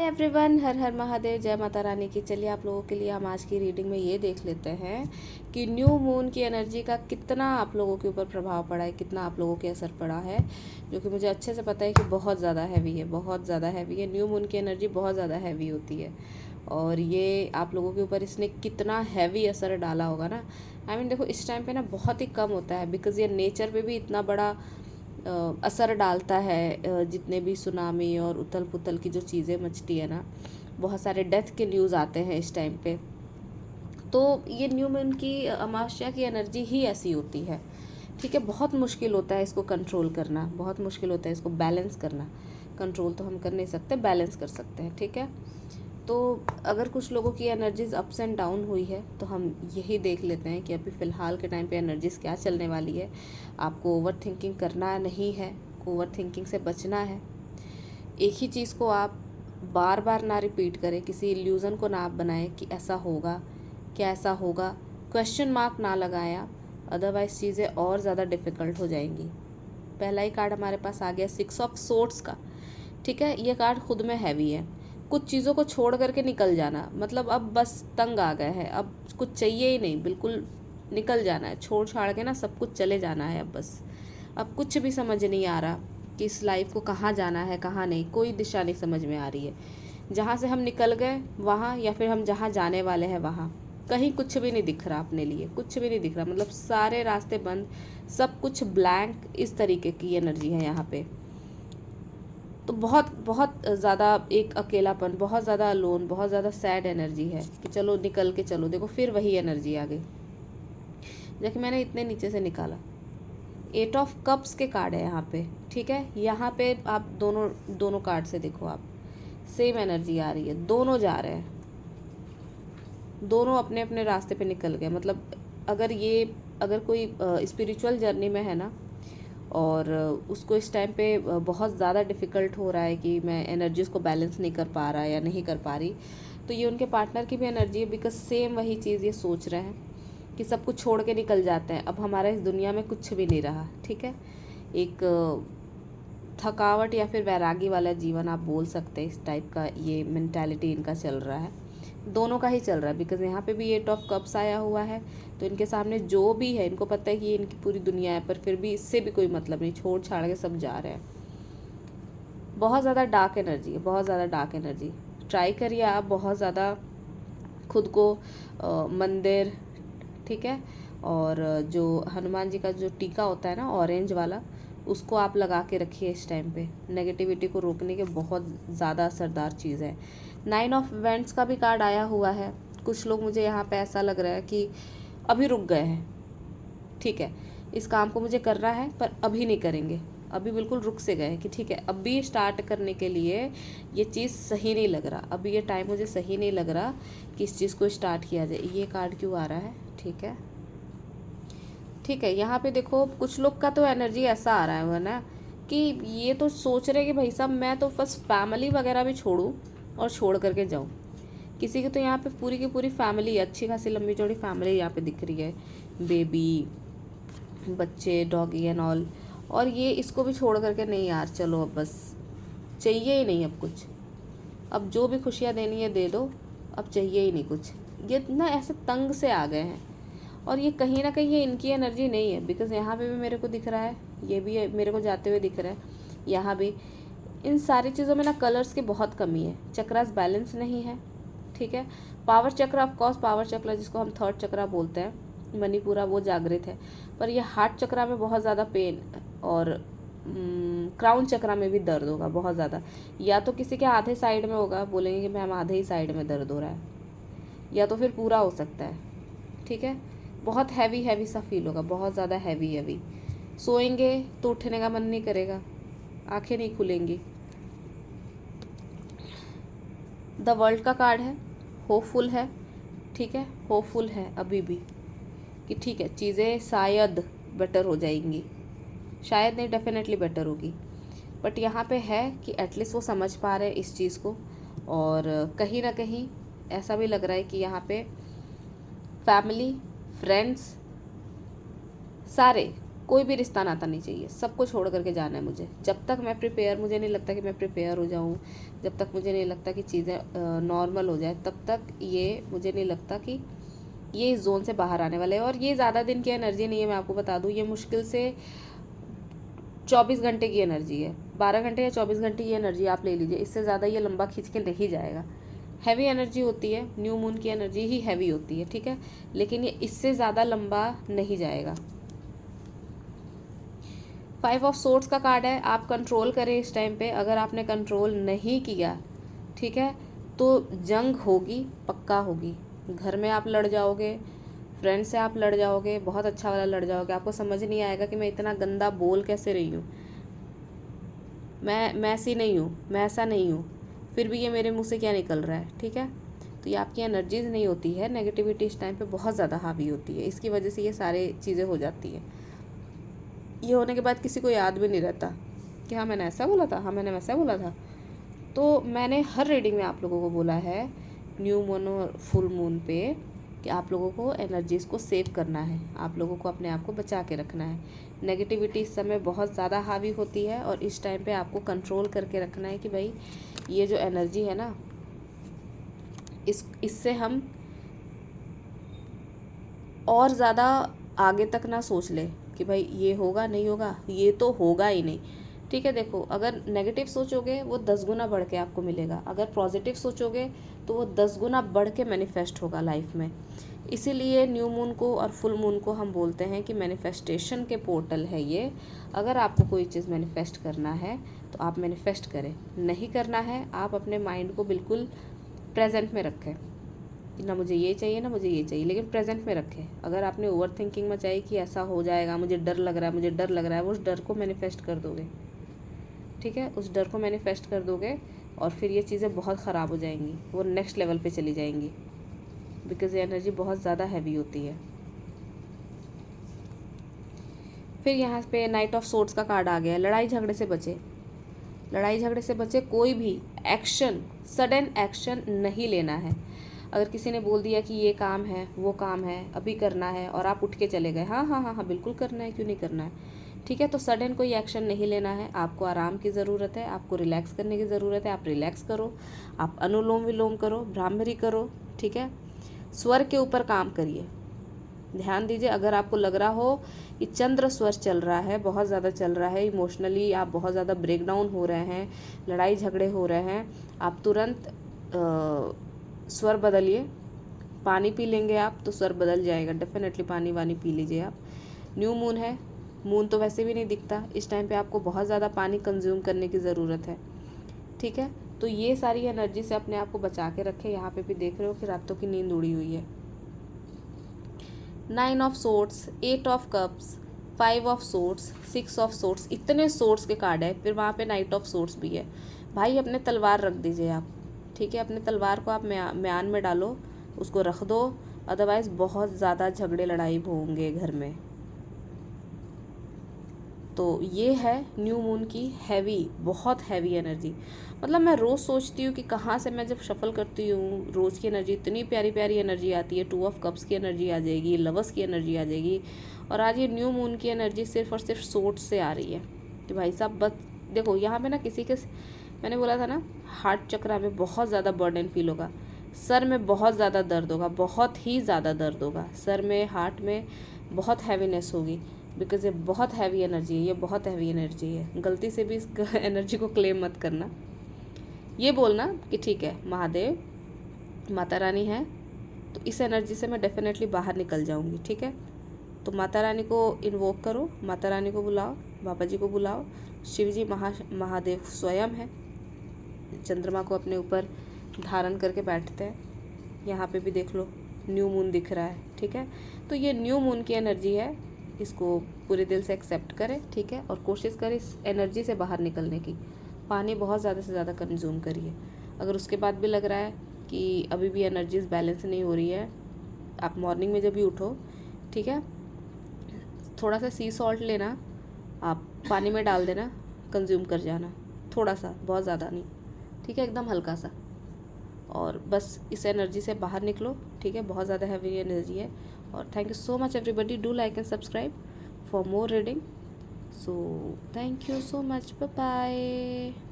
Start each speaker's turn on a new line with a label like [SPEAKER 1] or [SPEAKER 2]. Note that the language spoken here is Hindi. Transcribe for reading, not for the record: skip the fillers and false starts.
[SPEAKER 1] एवरीवन, हर हर महादेव, जय माता रानी की। चलिए आप लोगों के लिए हम आज की रीडिंग में ये देख लेते हैं कि न्यू मून की एनर्जी का कितना आप लोगों के ऊपर प्रभाव पड़ा है, कितना आप लोगों के असर पड़ा है, जो कि मुझे अच्छे से पता है कि बहुत ज़्यादा हैवी है, बहुत ज़्यादा हैवी है। न्यू मून की एनर्जी बहुत ज़्यादा हैवी होती है और ये आप लोगों के ऊपर इसने कितना हैवी असर डाला होगा ना। देखो इस टाइम पे ना बहुत ही कम होता है, बिकॉज़ ये नेचर पे भी इतना बड़ा असर डालता है। जितने भी सुनामी और उथल पुथल की जो चीज़ें मचती है ना, बहुत सारे डेथ के न्यूज़ आते हैं इस टाइम पे। तो ये न्यू मून की अमावस्या की एनर्जी ही ऐसी होती है, ठीक है। बहुत मुश्किल होता है इसको कंट्रोल करना, बहुत मुश्किल होता है इसको बैलेंस करना। कंट्रोल तो हम कर नहीं सकते, बैलेंस कर सकते हैं, ठीक है। तो अगर कुछ लोगों की एनर्जीज अप्स एंड डाउन हुई है तो हम यही देख लेते हैं कि अभी फ़िलहाल के टाइम पे एनर्जीज क्या चलने वाली है। आपको ओवर थिंकिंग करना नहीं है, ओवर थिंकिंग से बचना है। एक ही चीज़ को आप बार बार ना रिपीट करें, किसी इल्यूज़न को ना आप बनाएं कि ऐसा होगा, क्या ऐसा होगा, क्वेश्चन मार्क ना लगाएं आप, अदरवाइज़ चीज़ें और ज़्यादा डिफ़िकल्ट हो जाएंगी। पहला ही कार्ड हमारे पास आ गया 6 ऑफ सोर्ड्स का, ठीक है। ये कार्ड खुद में हैवी है। कुछ चीज़ों को छोड़ करके निकल जाना, मतलब अब बस तंग आ गए हैं, अब कुछ चाहिए ही नहीं, बिल्कुल निकल जाना है, छोड़ छाड़ के ना सब कुछ चले जाना है। अब बस अब कुछ भी समझ नहीं आ रहा कि इस लाइफ को कहाँ जाना है, कहाँ नहीं, कोई दिशा नहीं समझ में आ रही है। जहाँ से हम निकल गए वहाँ, या फिर हम जहाँ जाने वाले हैं वहाँ, कहीं कुछ भी नहीं दिख रहा अपने लिए, कुछ भी नहीं दिख रहा। मतलब सारे रास्ते बंद, सब कुछ ब्लैंक, इस तरीके की एनर्जी है यहाँ पे। तो बहुत बहुत ज़्यादा एक अकेलापन, बहुत ज़्यादा अलोन, बहुत ज़्यादा सैड एनर्जी है कि चलो निकल के चलो। देखो फिर वही एनर्जी आ गई, जबकि मैंने इतने नीचे से निकाला। 8 ऑफ कप्स के कार्ड है यहाँ पे, ठीक है। यहाँ पे आप दोनों दोनों कार्ड से देखो, आप सेम एनर्जी आ रही है, दोनों जा रहे हैं, दोनों अपने अपने रास्ते पे निकल गए। मतलब अगर कोई स्पिरिचुअल जर्नी में है ना, और उसको इस टाइम पे बहुत ज़्यादा डिफ़िकल्ट हो रहा है कि मैं एनर्जीज़ को बैलेंस नहीं कर पा रहा या नहीं कर पा रही, तो ये उनके पार्टनर की भी एनर्जी है। बिकॉज सेम वही चीज़ ये सोच रहे हैं कि सब कुछ छोड़ के निकल जाते हैं, अब हमारा इस दुनिया में कुछ भी नहीं रहा, ठीक है। एक थकावट या फिर वैरागी वाला जीवन आप बोल सकते हैं, इस टाइप का ये मेंटालिटी इनका चल रहा है। दोनों का ही चल रहा है, बिकॉज यहाँ पे भी 8 ऑफ कप्स आया हुआ है। तो इनके सामने जो भी है, इनको पता है कि ये इनकी पूरी दुनिया है, पर फिर भी इससे भी कोई मतलब नहीं, छोड़ छाड़ के सब जा रहे हैं। बहुत ज़्यादा डार्क एनर्जी है, बहुत ज़्यादा डार्क एनर्जी। ट्राई करिए आप बहुत ज़्यादा खुद को मंदिर, ठीक है, और जो हनुमान जी का जो टीका होता है ना ऑरेंज वाला, उसको आप लगा के रखिए इस टाइम पे। नेगेटिविटी को रोकने के बहुत ज़्यादा असरदार चीज़ है। 9 ऑफ इवेंट्स का भी कार्ड आया हुआ है। कुछ लोग, मुझे यहाँ पे ऐसा लग रहा है कि अभी रुक गए हैं, ठीक है। इस काम को मुझे करना है पर अभी नहीं करेंगे, अभी बिल्कुल रुक से गए कि ठीक है अभी स्टार्ट करने के लिए ये चीज़ सही नहीं लग रहा, अभी ये टाइम मुझे सही नहीं लग रहा कि इस चीज़ को स्टार्ट किया जाए। ये कार्ड क्यों आ रहा है, ठीक है, ठीक है। यहाँ पे देखो कुछ लोग का तो एनर्जी ऐसा आ रहा है ना कि ये तो सोच रहे कि भाई साहब मैं तो बस फैमिली वगैरह भी छोड़ूं और छोड़ करके जाऊं। किसी की तो यहाँ पे पूरी की पूरी फैमिली, अच्छी खासी लंबी चौड़ी फैमिली यहाँ पे दिख रही है, बेबी, बच्चे, डॉगी एंड ऑल। और ये इसको भी छोड़ करके नहीं यार, चलो अब बस चाहिए ही नहीं अब कुछ, अब जो भी खुशियाँ देनी है दे दो, अब चाहिए ही नहीं कुछ। ये ना ऐसे तंग से आ गए हैं। और ये कहीं ना कहीं ये इनकी एनर्जी नहीं है, बिकॉज़ यहाँ पे भी मेरे को दिख रहा है, ये भी मेरे को जाते हुए दिख रहा है, यहाँ भी। इन सारी चीज़ों में ना कलर्स की बहुत कमी है, चक्रास बैलेंस नहीं है, ठीक है। पावर चक्र, ऑफकोर्स पावर चक्र जिसको हम थर्ड चक्रा बोलते हैं, मणिपुरा, वो जागृत है। पर यह हार्ट चक्रा में बहुत ज़्यादा पेन, और क्राउन चक्रा में भी दर्द होगा बहुत ज़्यादा। या तो किसी के आधे साइड में होगा, बोलेंगे कि मैम आधे ही साइड में दर्द हो रहा है, या तो फिर पूरा हो सकता है, ठीक है। बहुत हैवी हैवी सा फील होगा, बहुत ज़्यादा हैवी हैवी। सोएंगे तो उठने का मन नहीं करेगा, आंखें नहीं खुलेंगी। द वर्ल्ड का कार्ड है, होपफुल है, ठीक है, होपफुल है अभी भी कि ठीक है चीज़ें शायद बेटर हो जाएंगी, शायद नहीं, डेफिनेटली बेटर होगी। बट यहाँ पे है कि एटलीस्ट वो समझ पा रहे हैं इस चीज़ को। और कहीं ना कहीं ऐसा भी लग रहा है कि यहाँ पे फैमिली, फ्रेंड्स, सारे कोई भी रिश्ता नाता नहीं चाहिए, सबको छोड़ करके जाना है मुझे। जब तक मैं प्रिपेयर, मुझे नहीं लगता कि मैं प्रिपेयर हो जाऊँ, जब तक मुझे नहीं लगता कि चीज़ें नॉर्मल हो जाए, तब तक ये मुझे नहीं लगता कि ये इस जोन से बाहर आने वाले हैं। और ये ज़्यादा दिन की एनर्जी नहीं है, मैं आपको बता दूँ। ये मुश्किल से 24 घंटे की एनर्जी है, 12 घंटे या 24 घंटे की एनर्जी आप ले लीजिए, इससे ज़्यादा ये लंबा खींच के नहीं जाएगा। हैवी एनर्जी होती है, न्यू मून की एनर्जी ही हैवी होती है, ठीक है, लेकिन ये इससे ज़्यादा लंबा नहीं जाएगा। 5 ऑफ सोर्ड्स का कार्ड है, आप कंट्रोल करें इस टाइम पे। अगर आपने कंट्रोल नहीं किया, ठीक है, तो जंग होगी, पक्का होगी। घर में आप लड़ जाओगे, फ्रेंड से आप लड़ जाओगे, बहुत अच्छा वाला लड़ जाओगे। आपको समझ नहीं आएगा कि मैं इतना गंदा बोल कैसे रही हूँ, मैं ऐसी नहीं हूँ, मैं ऐसा नहीं हूँ, फिर भी ये मेरे मुंह से क्या निकल रहा है, ठीक है। तो ये आपकी एनर्जीज नहीं होती है, नेगेटिविटी इस टाइम पे बहुत ज़्यादा हावी होती है, इसकी वजह से ये सारे चीज़ें हो जाती हैं। ये होने के बाद किसी को याद भी नहीं रहता कि हाँ मैंने ऐसा बोला था, हाँ मैंने वैसा बोला था। तो मैंने हर रीडिंग में आप लोगों को बोला है, न्यू मून और फुल मून पे, कि आप लोगों को एनर्जीज़ को सेव करना है, आप लोगों को अपने आप को बचा के रखना है। नेगेटिविटी इस समय बहुत ज़्यादा हावी होती है और इस टाइम पे आपको कंट्रोल करके रखना है कि भाई ये जो एनर्जी है ना, इससे हम और ज़्यादा आगे तक ना सोच ले कि भाई ये होगा नहीं होगा, ये तो होगा ही नहीं, ठीक है। देखो, अगर नेगेटिव सोचोगे वो 10 गुना बढ़ के आपको मिलेगा, अगर पॉजिटिव सोचोगे तो वो 10 गुना बढ़ के मैनिफेस्ट होगा लाइफ में। इसीलिए न्यू मून को और फुल मून को हम बोलते हैं कि मैनिफेस्टेशन के पोर्टल है ये। अगर आपको कोई चीज़ मैनिफेस्ट करना है तो आप मैनिफेस्ट करें, नहीं करना है आप अपने माइंड को बिल्कुल प्रेजेंट में रखें कि ना मुझे ये चाहिए ना मुझे ये चाहिए, लेकिन प्रेजेंट में रखें। अगर आपने ओवर थिंकिंग में चाहिए कि ऐसा हो जाएगा, मुझे डर लग रहा है, मुझे डर लग रहा है, वो उस डर को मैनिफेस्ट कर दोगे, ठीक है, उस डर को मैनिफेस्ट कर दोगे और फिर ये चीज़ें बहुत ख़राब हो जाएंगी, वो नेक्स्ट लेवल पे चली जाएंगी, बिकॉज ये एनर्जी बहुत ज़्यादा हैवी होती है। फिर यहाँ पे नाइट ऑफ सोर्ड्स का कार्ड आ गया है। लड़ाई झगड़े से बचे, लड़ाई झगड़े से बचे, कोई भी एक्शन, सडन एक्शन नहीं लेना है। अगर किसी ने बोल दिया कि ये काम है, वो काम है, अभी करना है, और आप उठ के चले गए, हाँ हाँ हाँ हाँ बिल्कुल करना है, क्यों नहीं करना है, ठीक है। तो सडन कोई एक्शन नहीं लेना है, आपको आराम की ज़रूरत है, आपको रिलैक्स करने की ज़रूरत है। आप रिलैक्स करो, आप अनुलोम विलोम करो, भ्रामरी करो, ठीक है। स्वर के ऊपर काम करिए, ध्यान दीजिए। अगर आपको लग रहा हो कि चंद्र स्वर चल रहा है, बहुत ज़्यादा चल रहा है, इमोशनली आप बहुत ज़्यादा ब्रेक डाउन हो रहे हैं, लड़ाई झगड़े हो रहे हैं, आप तुरंत स्वर बदलिए। पानी पी लेंगे आप तो स्वर बदल जाएगा, डेफिनेटली पानी वानी पी लीजिए आप। न्यू मून है, मून तो वैसे भी नहीं दिखता, इस टाइम पे आपको बहुत ज़्यादा पानी कंज्यूम करने की ज़रूरत है, ठीक है। तो ये सारी एनर्जी से अपने आप को बचा के रखें। यहाँ पे भी देख रहे हो कि रातों की नींद उड़ी हुई है। 9 of swords, 8 of cups, 5 of swords, 6 of swords, इतने सोर्ड्स के कार्ड है। फिर वहाँ पे नाइट ऑफ सोर्ड्स भी है। भाई अपने तलवार रख दीजिए आप, ठीक है, अपने तलवार को आप म्यान में डालो, उसको रख दो, अदरवाइज़ बहुत ज़्यादा झगड़े लड़ाई होंगे घर में। तो ये है न्यू मून की हैवी, बहुत हैवी एनर्जी। मतलब मैं रोज़ सोचती हूँ कि कहाँ से, मैं जब शफल करती हूँ रोज़ की एनर्जी, इतनी प्यारी प्यारी एनर्जी आती है। 2 ऑफ कप्स की एनर्जी आ जाएगी, लवर्स की एनर्जी आ जाएगी, और आज ये न्यू मून की एनर्जी सिर्फ और सिर्फ सोर्ड्स से आ रही है कि भाई साहब बस देखो, यहाँ पे ना किसी के, मैंने बोला था ना, हार्ट चक्रा में बहुत ज़्यादा बर्डन फील होगा, सर में बहुत ज़्यादा दर्द होगा, बहुत ही ज़्यादा दर्द होगा सर में, हार्ट में बहुत हैवीनेस होगी, बिकॉज ये बहुत हैवी एनर्जी है, ये बहुत हैवी एनर्जी है। गलती से भी इस एनर्जी को क्लेम मत करना, ये बोलना कि ठीक है महादेव माता रानी है तो इस एनर्जी से मैं डेफिनेटली बाहर निकल जाऊंगी, ठीक है। तो माता रानी को इन्वोक करो, माता रानी को बुलाओ, बाबा जी को बुलाओ, शिव जी महादेव स्वयं है, चंद्रमा को अपने ऊपर धारण करके बैठते हैं। यहाँ पे भी देख लो न्यू मून दिख रहा है, ठीक है। तो ये न्यू मून की एनर्जी है, इसको पूरे दिल से एक्सेप्ट करें, ठीक है, और कोशिश करें इस एनर्जी से बाहर निकलने की। पानी बहुत ज़्यादा से ज़्यादा कंज्यूम करिए। अगर उसके बाद भी लग रहा है कि अभी भी एनर्जीज बैलेंस नहीं हो रही है, आप मॉर्निंग में जब भी उठो, ठीक है, थोड़ा सा सी सॉल्ट लेना, आप पानी में डाल देना, कंज्यूम कर जाना, थोड़ा सा, बहुत ज़्यादा नहीं, ठीक है, एकदम हल्का सा, और बस इस एनर्जी से बाहर निकलो, ठीक है। बहुत ज़्यादा हैवी एनर्जी है। और thank you so much everybody, do like and subscribe for more reading. So thank you so much. Bye bye.